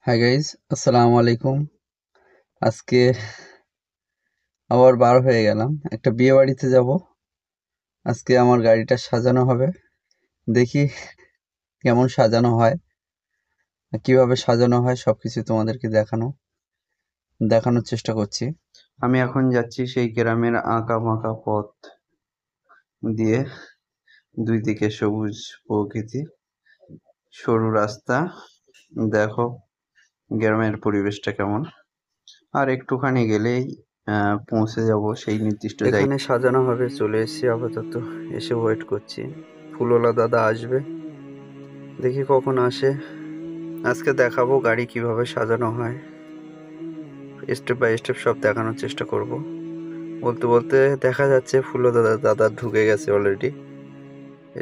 Hi guys, আসসালামু আলাইকুম। আজকে আবার বার হয়ে গেলাম, একটা বিয়ে বাড়িতে যাব। আজকে আমার গাড়িটা সাজানো হবে, দেখি কেমন সাজানো হয়, কিভাবে সাজানো হয় সবকিছু তোমাদেরকে দেখানোর চেষ্টা করছি। আমি এখন যাচ্ছি সেই গ্রামের আঁকা বাঁকা পথ দিয়ে, দুই দিকে সবুজ প্রকৃতি, সরু রাস্তা। দেখো গ্রামের পরিবেশটা কেমন। আর একটুখানি গেলেই পৌঁছে যাব সেই নির্দিষ্ট জায়গায়। এখানে সাজানো হবে, চলে এসেছি আপাতত, এসে ওয়েট করছি। ফুলওয়ালা দাদা আসবে, দেখি কখন আসে। আজকে দেখাবো গাড়ি কিভাবে সাজানো হয়, স্টেপ বাই স্টেপ সব দেখানোর চেষ্টা করব। বলতে বলতে দেখা যাচ্ছে ফুলওয়ালা দাদা ঢুকে গেছে, অলরেডি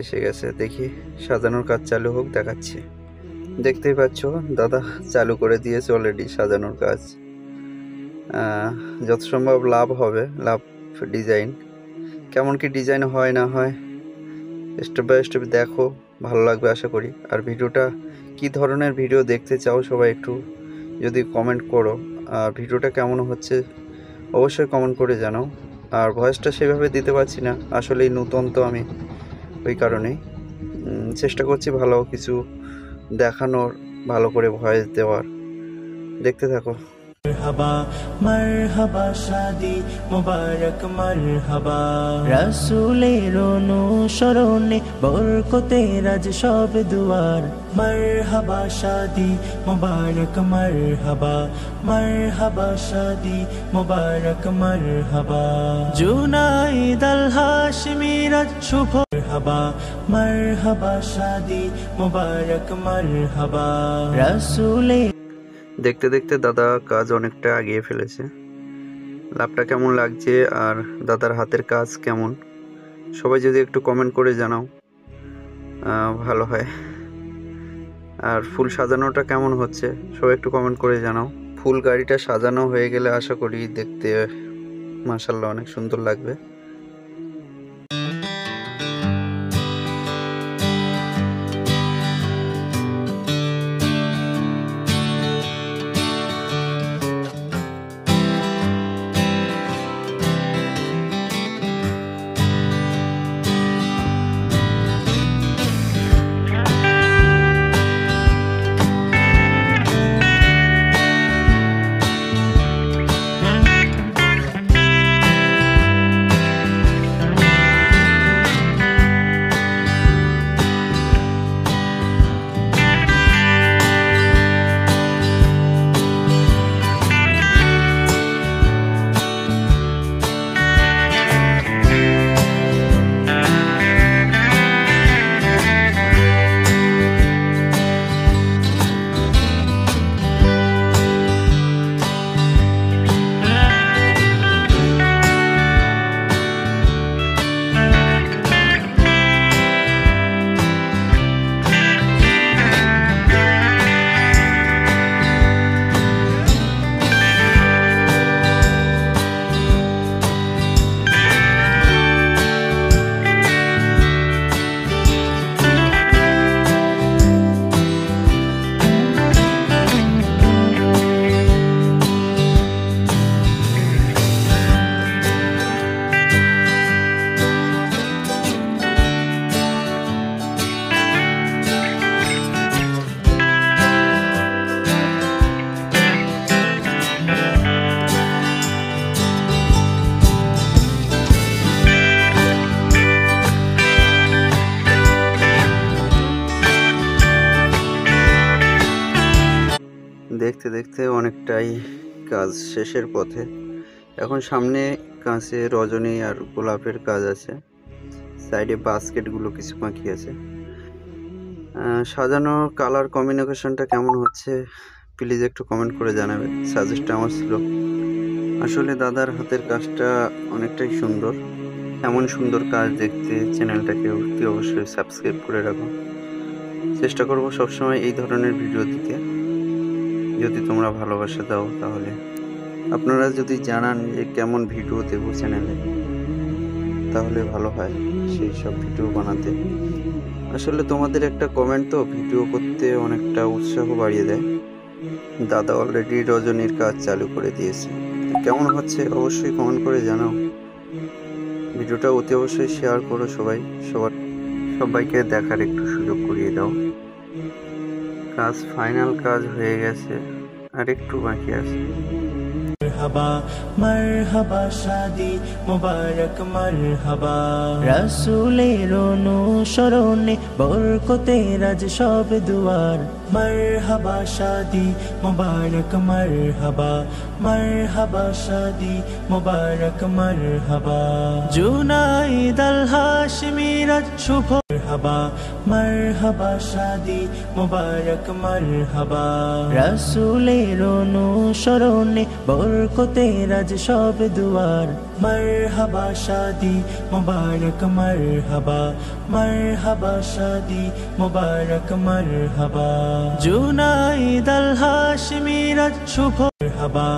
এসে গেছে। দেখি সাজানোর কাজ চালু হোক, দেখাচ্ছি। দেখতেই পাচ্ছ দাদা চালু করে দিয়েছে অলরেডি সাজানোর কাজ। যত সম্ভব লাভ হবে, লাভ ডিজাইন কেমন কি ডিজাইন হয় না হয় স্টেপ বাই স্টেপ দেখো, ভালো লাগবে আশা করি। আর ভিডিওটা কি ধরনের ভিডিও দেখতে চাও সবাই একটু যদি কমেন্ট করো, আর ভিডিওটা কেমন হচ্ছে অবশ্যই কমেন্ট করে জানাও। আর ভয়েসটা সেভাবে দিতে পারছি না, আসলেই নতুন তো আমি, ওই কারণেই চেষ্টা করছি ভালো কিছু দেখানোর, ভালো করে ভয়েস দেওয়ার। দেখতে থাকো। मरहबा मरहबा शादी मुबारक मरहबा रसूलेर अनुसरणे बरकतेर आज सब दुआर मरहबा शादी मुबारक मरहबा मरहबा शादी मुबारक मरहबा जुनाइद अल हाशमीर शुभ मरहबा मरहबा शादी मुबारक मरहबा रसूले। দেখতে দেখতে দাদা কাজ অনেকটা এগিয়ে ফেলেছে। লাভটা কেমন লাগছে আর দাদার হাতের কাজ কেমন, সবাই যদি একটু কমেন্ট করে জানাও ভালো হয়। আর ফুল সাজানোটা কেমন হচ্ছে সবাই একটু কমেন্ট করে জানাও। ফুল গাড়িটা সাজানো হয়ে গেলে আশা করি দেখতে মাশাআল্লাহ অনেক সুন্দর লাগবে। দেখতে দেখতে অনেকটাই কাজ শেষের পথে। এখন সামনে কাছে রজনী আর গোলাপের কাজ আছে, সাইডে বাস্কেটগুলো কিছু বাকি আছে। সাজানোর কালার কম্বিনেশনটা কেমন হচ্ছে প্লিজ একটু কমেন্ট করে জানাবে, সাজেস্ট আমার ছিল। আসলে দাদার হাতের কাজটা অনেকটাই সুন্দর। এমন সুন্দর কাজ দেখতে চ্যানেলটাকে অতি অবশ্যই সাবস্ক্রাইব করে রাখো। চেষ্টা করব সবসময় এই ধরনের ভিডিও দিতে, যদি তোমরা ভালোবাসা দাও তাহলে। আপনারা যদি জানান যে কেমন ভিডিও দেবো চ্যানেলে, তাহলে ভালো হয় সেই সব ভিডিও বানাতে। আসলে তোমাদের একটা কমেন্ট তো ভিডিও করতে অনেকটা উৎসাহ বাড়িয়ে দেয়। দাদা অলরেডি রজনীর কাজ চালু করে দিয়েছে। তো কেমন হচ্ছে অবশ্যই কমেন্ট করে জানাও। ভিডিওটা অতি অবশ্যই শেয়ার করো সবাইকে দেখার একটু সুযোগ করিয়ে দাও। কাজ ফাইনাল কাজ হয়ে গেছে, আর একটু বাকি আছে। मरहबा मरहबा शादी मुबारक मरहबा रसूलेर अनुसरणे बरकतेर आज सब दुआर मरहबा शादी मुबारक मरहबा मरहबा शादी मुबारक मरहबा जुनाइद अल हाशमी आज शुभ मरहबा मरहबा शादी मुबारक मरहबा रसूलेर अनुसरणे बरकतेर आज सब दुआर मरहबा शादी मुबारक मरहबा मरहबा शादी मुबारक मरहबा जुनाइद अल हाशमी आज शुभ मरहबा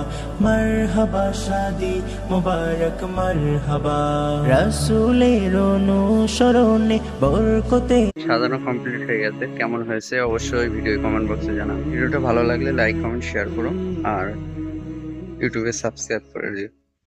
मरहबा शादी मुबारक मरहबा रसूलेर अनुसरणे बरकते। সাজানো কমপ্লিট হয়ে গেছে, কেমন হয়েছে অবশ্যই ভিডিও কমেন্ট বক্সে জানাও। ভিডিওটা ভালো লাগলে লাইক কমেন্ট শেয়ার করো আর ইউটিউবে সাবস্ক্রাইব করে দিও।